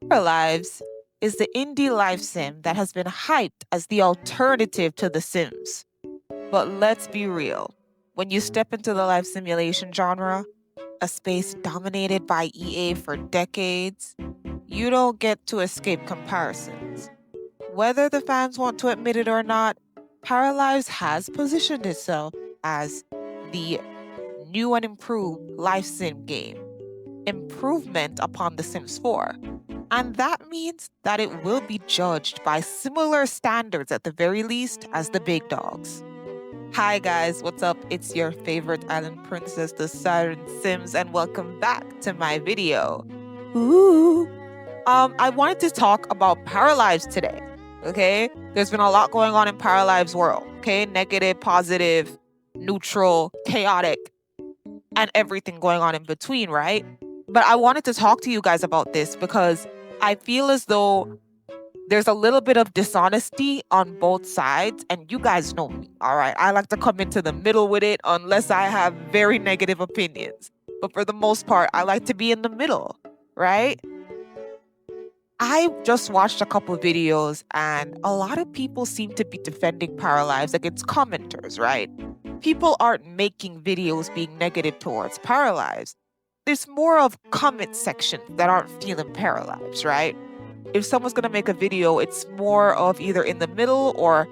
Paralives is the indie life sim that has been hyped as the alternative to The Sims. But let's be real. When you step into the life simulation genre, a space dominated by EA for decades, you don't get to escape comparisons. Whether the fans want to admit it or not, Paralives has positioned itself as the new and improved life sim game, improvement upon The Sims 4. And that means that it will be judged by similar standards at the very least as the big dogs. Hi guys, what's up? It's your favorite island princess, the TheSirenSims, and welcome back to my video. Ooh. I wanted to talk about Paralives today. Okay? There's been a lot going on in Paralives world. Okay? Negative, positive, neutral, chaotic, and everything going on in between, right? But I wanted to talk to you guys about this because I feel as though there's a little bit of dishonesty on both sides, and you guys know me, all right? I like to come into the middle with it unless I have very negative opinions. But for the most part, I like to be in the middle, right? I just watched a couple videos, and a lot of people seem to be defending Paralives against commenters, right? People aren't making videos being negative towards Paralives. There's more of comment sections that aren't feeling Paralives, right? If someone's going to make a video, it's more of either in the middle or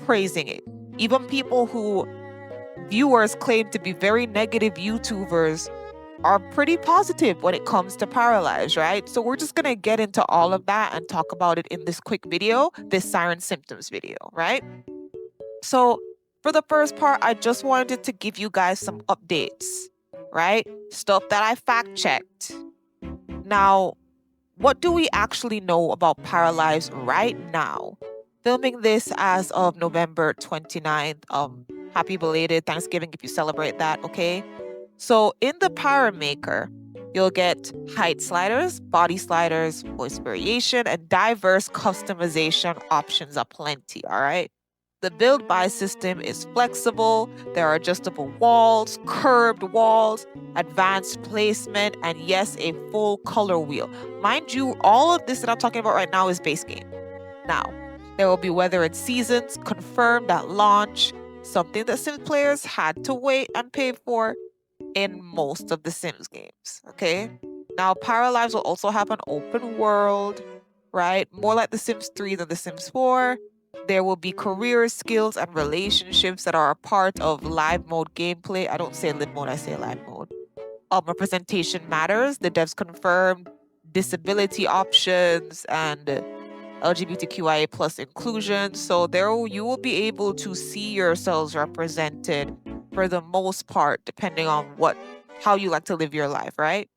praising it. Even people who viewers claim to be very negative YouTubers are pretty positive when it comes to Paralives, right? So we're just going to get into all of that and talk about it in this quick video, this Siren Symptoms video, right? So for the first part, I just wanted to give you guys some updates, right? Stuff that I fact checked. Now, what do we actually know about Paralives right now? Filming this as of November 29th. Happy belated Thanksgiving if you celebrate that, okay? So in the Paramaker, you'll get height sliders, body sliders, voice variation, and diverse customization options aplenty, all right? The build buy system is flexible. There are adjustable walls, curved walls, advanced placement, and yes, a full color wheel. Mind you, all of this that I'm talking about right now is base game. Now, there will be weather and seasons confirmed at launch, something that Sims players had to wait and pay for in most of the Sims games. Okay? Now, Paralives will also have an open world, right? More like The Sims 3 than The Sims 4. There will be career skills and relationships that are a part of live mode gameplay. I don't say live mode, I say live mode. Representation matters. The devs confirmed disability options and LGBTQIA plus inclusion. So you will be able to see yourselves represented for the most part, depending on how you like to live your life, right?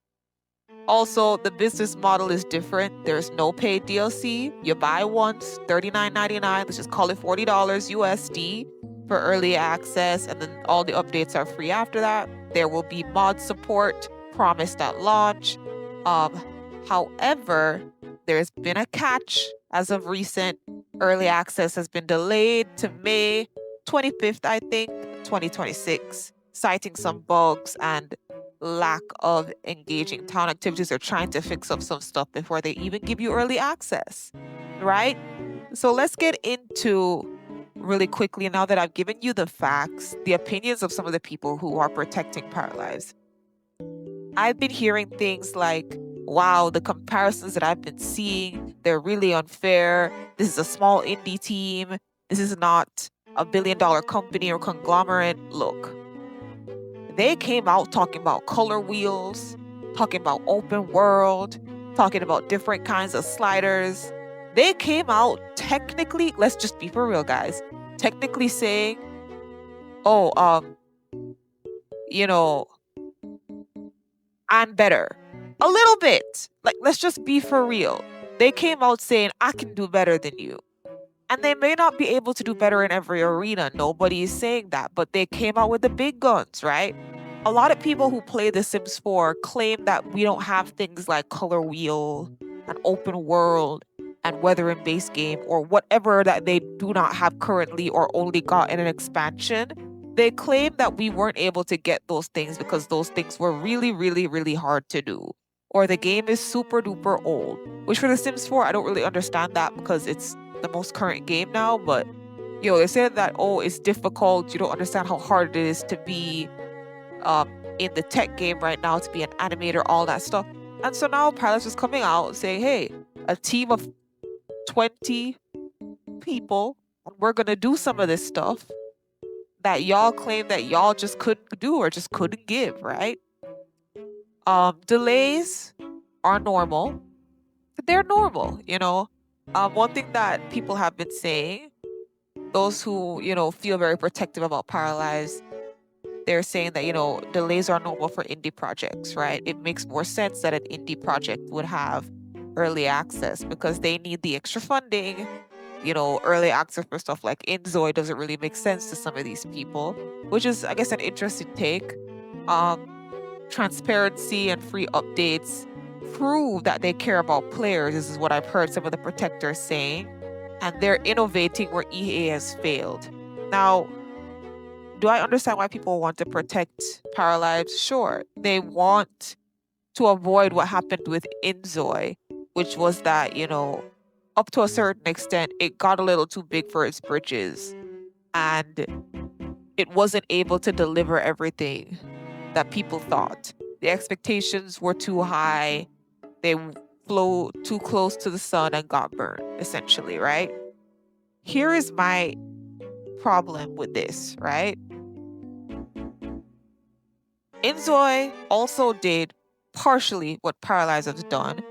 Also, the business model is different. There's no paid DLC. You buy once, $39.99. Let's just call it $40 USD for early access, and then all the updates are free after that. There will be mod support promised at launch. However, there's been a catch as of recent. Early access has been delayed to May 25th, I think, 2026, citing some bugs and lack of engaging town activities. Or trying to fix up some stuff before they even give you early access, right? So let's get into really quickly, now that I've given you the facts, the opinions of some of the people who are protecting Paralives. I've been hearing things like, wow, the comparisons that I've been seeing, they're really unfair. This is a small indie team. This is not a billion-dollar company or conglomerate. Look, they came out talking about color wheels, talking about open world, talking about different kinds of sliders. They came out technically, let's just be for real, guys, technically saying, oh, you know, I'm better. A little bit. Like, let's just be for real. They came out saying, I can do better than you. And they may not be able to do better in every arena. Nobody is saying that. But they came out with the big guns, right? A lot of people who play The Sims 4 claim that we don't have things like color wheel, an open world, and weather in base game, or whatever that they do not have currently or only got in an expansion. They claim that we weren't able to get those things because those things were really, really, really hard to do, or the game is super duper old. Which for The Sims 4, I don't really understand that because it's the most current game now, but they said that, oh, it's difficult, you don't understand how hard it is to be in the tech game right now, to be an animator, all that stuff. And so now Paralives is coming out saying, hey, a team of 20 people, and we're gonna do some of this stuff that y'all claim that y'all just couldn't do or just couldn't give, right? Delays are normal. They're normal, one thing that people have been saying, those who, feel very protective about Paralives, they're saying that, delays are normal for indie projects, right? It makes more sense that an indie project would have early access because they need the extra funding. Early access for stuff like Inzoi doesn't really make sense to some of these people, which is, I guess, an interesting take. Transparency and free updates prove that they care about players. This is what I've heard some of the protectors saying, and they're innovating where EA has failed. Now, do I understand why people want to protect Paralives? Sure. They want to avoid what happened with Inzoi, which was that, up to a certain extent, it got a little too big for its britches and it wasn't able to deliver everything that people thought. The expectations were too high. They flew too close to the sun and got burned, essentially, right? Here is my problem with this, right? Inzoi also did partially what Paralives has done.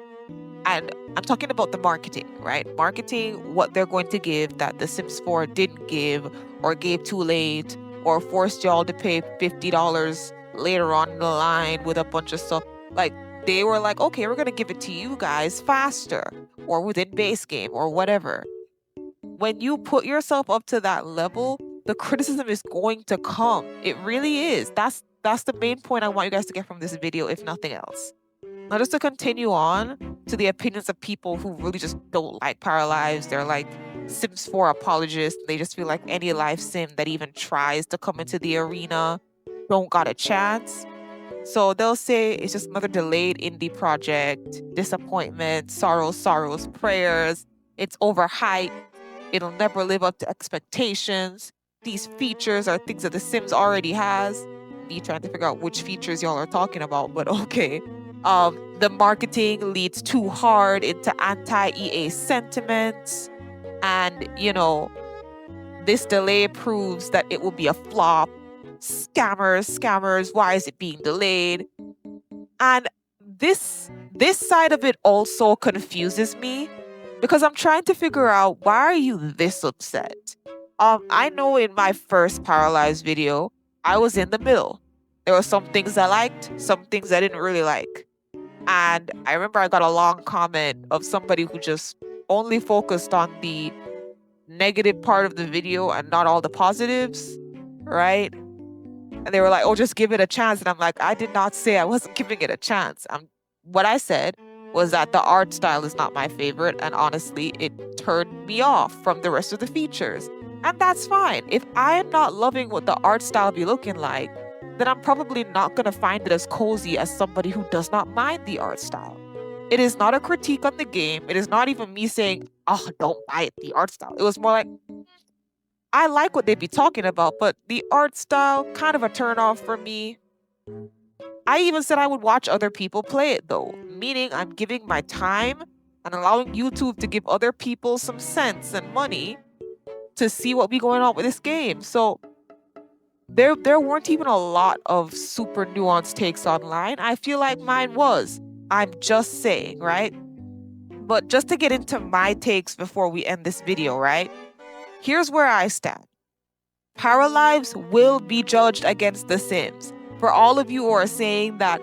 And I'm talking about the marketing, right? Marketing what they're going to give that The Sims 4 didn't give, or gave too late, or forced y'all to pay $50 later on in the line with a bunch of stuff. Like, they were like, okay, we're going to give it to you guys faster, or within base game, or whatever. When you put yourself up to that level, the criticism is going to come. It really is. That's the main point I want you guys to get from this video, if nothing else. Now, just to continue on to the opinions of people who really just don't like Paralives, they're like Sims 4 apologists. They just feel like any live sim that even tries to come into the arena don't got a chance. So they'll say it's just another delayed indie project, disappointment, sorrows, prayers. It's overhyped. It'll never live up to expectations. These features are things that The Sims already has. Me trying to figure out which features y'all are talking about, but okay. The marketing leads too hard into anti-EA sentiments. And, this delay proves that it will be a flop. Scammers, why is it being delayed? And this side of it also confuses me because I'm trying to figure out, why are you this upset? I know in my first Paralives video, I was in the middle. There were some things I liked, some things I didn't really like. And I remember I got a long comment of somebody who just only focused on the negative part of the video and not all the positives, right? And they were like, oh, just give it a chance. And I'm like, I did not say I wasn't giving it a chance. What I said was that the art style is not my favorite. And honestly, it turned me off from the rest of the features. And that's fine. If I am not loving what the art style be looking like, then I'm probably not going to find it as cozy as somebody who does not mind the art style. It is not a critique on the game. It is not even me saying, oh, don't buy it, the art style. It was more like, I like what they be talking about, but the art style, kind of a turnoff for me. I even said I would watch other people play it though, meaning I'm giving my time and allowing YouTube to give other people some sense and money to see what be going on with this game. So there weren't even a lot of super nuanced takes online. I feel like mine was. I'm just saying, right? But just to get into my takes before we end this video, right? Here's where I stand. Paralives will be judged against The Sims. For all of you who are saying that,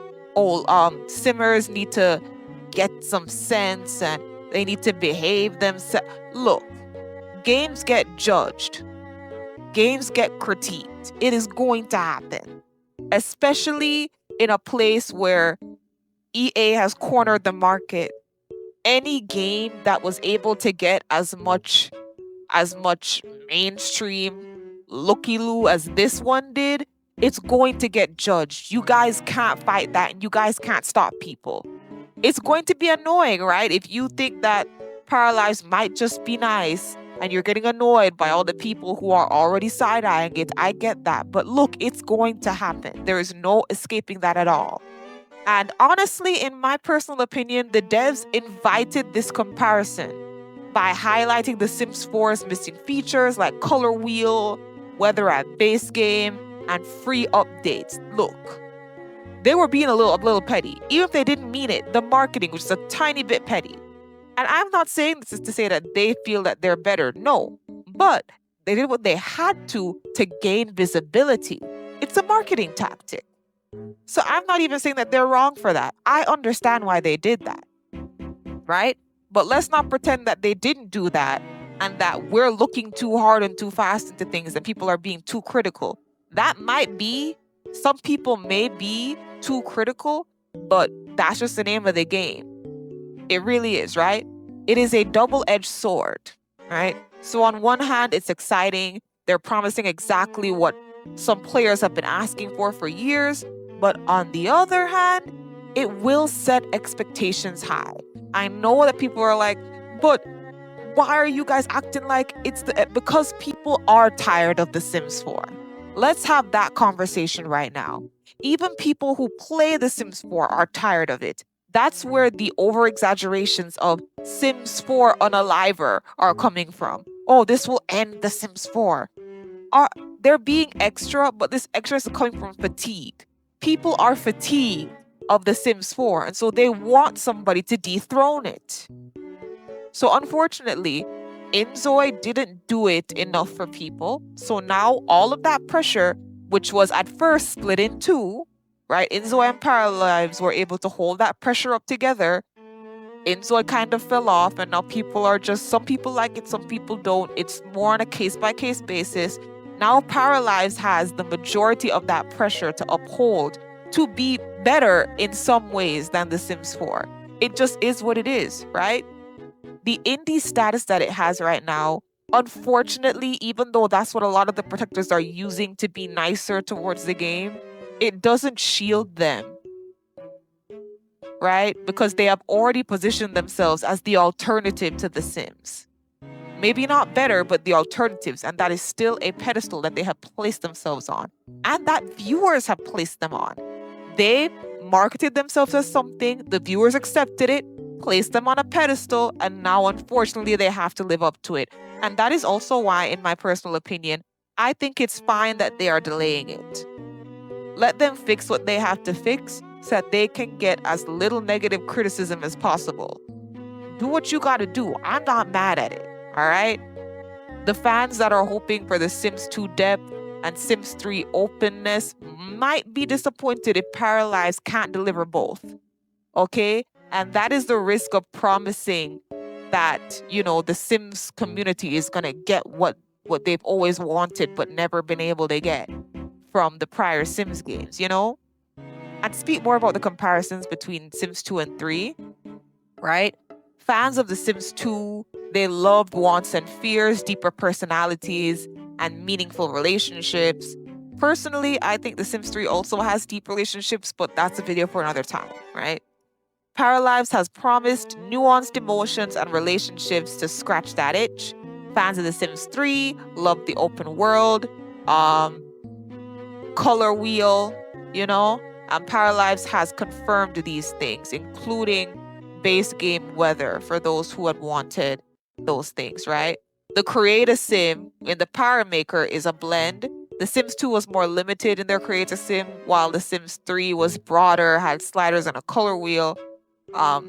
simmers need to get some sense and they need to behave themselves. Look, games get judged. Games get critiqued. It is going to happen. Especially in a place where EA has cornered the market. Any game that was able to get as much mainstream looky-loo as this one did, it's going to get judged. You guys can't fight that, and you guys can't stop people. It's going to be annoying, right? If you think that Paralives might just be nice and you're getting annoyed by all the people who are already side-eyeing it, I get that. But look, it's going to happen. There is no escaping that at all. And honestly, in my personal opinion, the devs invited this comparison by highlighting The Sims 4's missing features like color wheel, weather at base game, and free updates. Look, they were being a little petty. Even if they didn't mean it, the marketing was just a tiny bit petty. And I'm not saying this is to say that they feel that they're better. No. But they did what they had to gain visibility. It's a marketing tactic. So I'm not even saying that they're wrong for that. I understand why they did that. Right? But let's not pretend that they didn't do that and that we're looking too hard and too fast into things and people are being too critical. That might be, some people may be too critical, but that's just the name of the game. It really is, right? It is a double-edged sword, right? So on one hand, it's exciting. They're promising exactly what some players have been asking for years. But on the other hand, it will set expectations high. I know that people are like, but why are you guys acting like it's because people are tired of The Sims 4. Let's have that conversation right now. Even people who play The Sims 4 are tired of it. That's where the over-exaggerations of Sims 4 Unaliver are coming from. Oh, this will end The Sims 4. They're being extra, but this extra is coming from fatigue. People are fatigued of The Sims 4, and so they want somebody to dethrone it. So unfortunately, Inzoi didn't do it enough for people. So now all of that pressure, which was at first split in two, right? Inzoi and Paralives were able to hold that pressure up together. Inzoi kind of fell off, and now people are just, some people like it, some people don't. It's more on a case-by-case basis. Now Paralives has the majority of that pressure to uphold, to be better in some ways than The Sims 4. It just is what it is, right? The indie status that it has right now, unfortunately, even though that's what a lot of the protectors are using to be nicer towards the game, it doesn't shield them, right? Because they have already positioned themselves as the alternative to The Sims. Maybe not better, but the alternatives, and that is still a pedestal that they have placed themselves on, and that viewers have placed them on. They marketed themselves as something, the viewers accepted it, placed them on a pedestal, and now unfortunately they have to live up to it. And that is also why, in my personal opinion, I think it's fine that they are delaying it. Let them fix what they have to fix so that they can get as little negative criticism as possible. Do what you gotta do. I'm not mad at it, all right? The fans that are hoping for the Sims 2 depth and Sims 3 openness might be disappointed if Paralives can't deliver both, okay? And that is the risk of promising that, you know, the Sims community is gonna get what they've always wanted but never been able to get from the prior Sims games, you know? And speak more about the comparisons between Sims 2 and 3, right? Fans of The Sims 2, they loved wants and fears, deeper personalities, and meaningful relationships. Personally, I think The Sims 3 also has deep relationships, but that's a video for another time, right? Paralives has promised nuanced emotions and relationships to scratch that itch. Fans of The Sims 3 love the open world, color wheel, you know? And Paralives has confirmed these things, including base game weather for those who had wanted those things, right? The Create a Sim in the Paramaker is a blend. The Sims 2 was more limited in their Create a Sim, while The Sims 3 was broader, had sliders and a color wheel,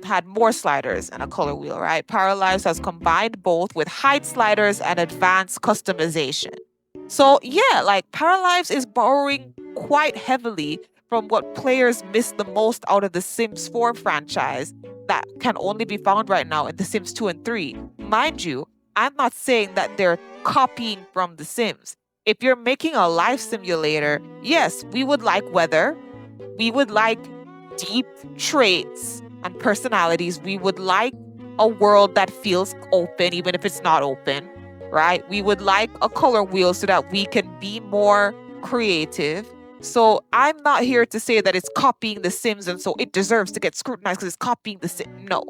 had more sliders and a color wheel, right? Paralives has combined both with height sliders and advanced customization. So yeah, like Paralives is borrowing quite heavily from what players miss the most out of the Sims 4 franchise that can only be found right now in The Sims 2 and 3. Mind you, I'm not saying that they're copying from The Sims. If you're making a life simulator, yes, we would like weather. We would like deep traits and personalities. We would like a world that feels open, even if it's not open, right? We would like a color wheel so that we can be more creative. So I'm not here to say that it's copying The Sims and so it deserves to get scrutinized because it's copying The Sims. No.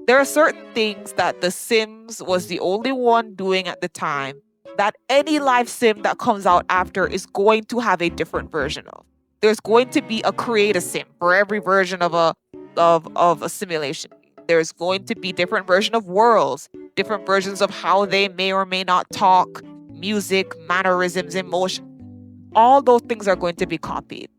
There are certain things that The Sims was the only one doing at the time that any live sim that comes out after is going to have a different version of. There's going to be a create a sim for every version of a simulation. There's going to be different version of worlds, different versions of how they may or may not talk, music, mannerisms, emotion. All those things are going to be copied.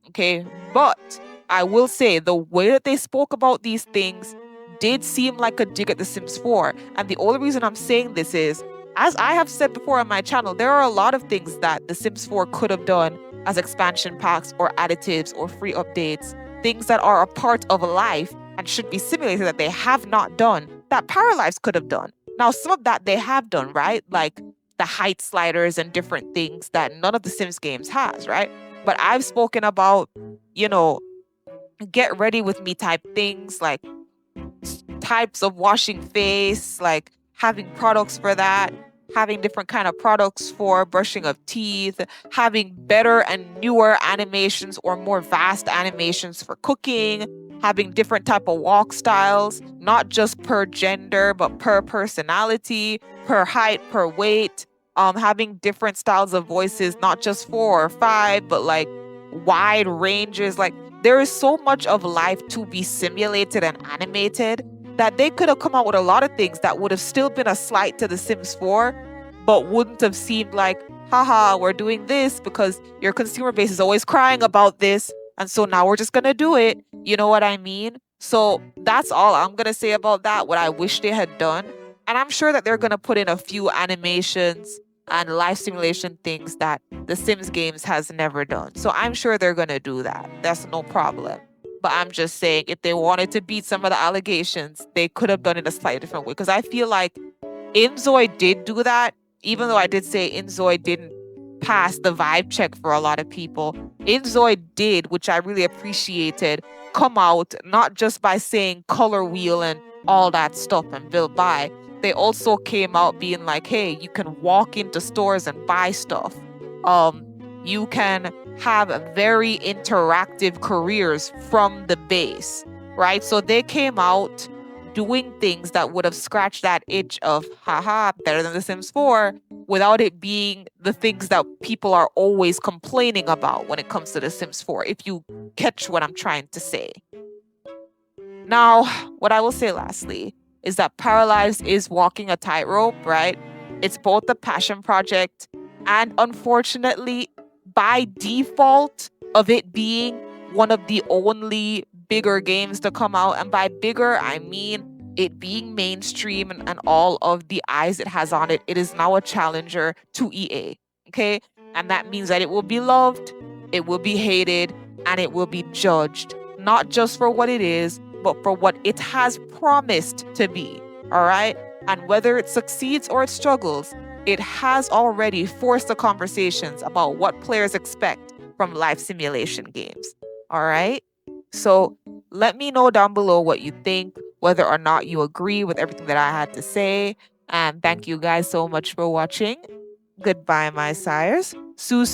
Okay. But I will say the way that they spoke about these things did seem like a dig at The Sims 4. And the only reason I'm saying this is, as I have said before on my channel, there are a lot of things that The Sims 4 could have done as expansion packs or additives or free updates, things that are a part of life and should be simulated that they have not done, that Paralives could have done. Now, some of that they have done, right? Like the height sliders and different things that none of the Sims games has, right? But I've spoken about, you know, get ready with me type things like types of washing face, like having products for that, having different kind of products for brushing of teeth, having better and newer animations or more vast animations for cooking, having different type of walk styles, not just per gender, but per personality, per height, per weight, having different styles of voices, not just 4 or 5, but like wide ranges. Like there is so much of life to be simulated and animated that they could have come out with a lot of things that would have still been a slight to The Sims 4, but wouldn't have seemed like, haha, we're doing this because your consumer base is always crying about this. And so now we're just going to do it. You know what I mean? So that's all I'm going to say about that, what I wish they had done. And I'm sure that they're going to put in a few animations and live simulation things that The Sims games has never done. So I'm sure they're going to do that. That's no problem. But I'm just saying, if they wanted to beat some of the allegations, they could have done it a slightly different way. Because I feel like Inzoi did do that, even though I did say Inzoi didn't pass the vibe check for a lot of people. Inzoi did, which I really appreciated, come out not just by saying color wheel and all that stuff and build buy. They also came out being like, hey, you can walk into stores and buy stuff. You can have very interactive careers from the base, right? So they came out doing things that would have scratched that itch of, haha, better than The Sims 4, without it being the things that people are always complaining about when it comes to The Sims 4, if you catch what I'm trying to say. Now, what I will say lastly is that Paralives is walking a tightrope, right? It's both a passion project and, unfortunately, by default of it being one of the only bigger games to come out. And by bigger, I mean it being mainstream and all of the eyes it has on it. It is now a challenger to EA. Okay. And that means that it will be loved, it will be hated, and it will be judged, not just for what it is, but for what it has promised to be. All right. And whether it succeeds or it struggles, it has already forced the conversations about what players expect from live simulation games. All right. So let me know down below what you think, whether or not you agree with everything that I had to say. And thank you guys so much for watching. Goodbye, my sires. Sue.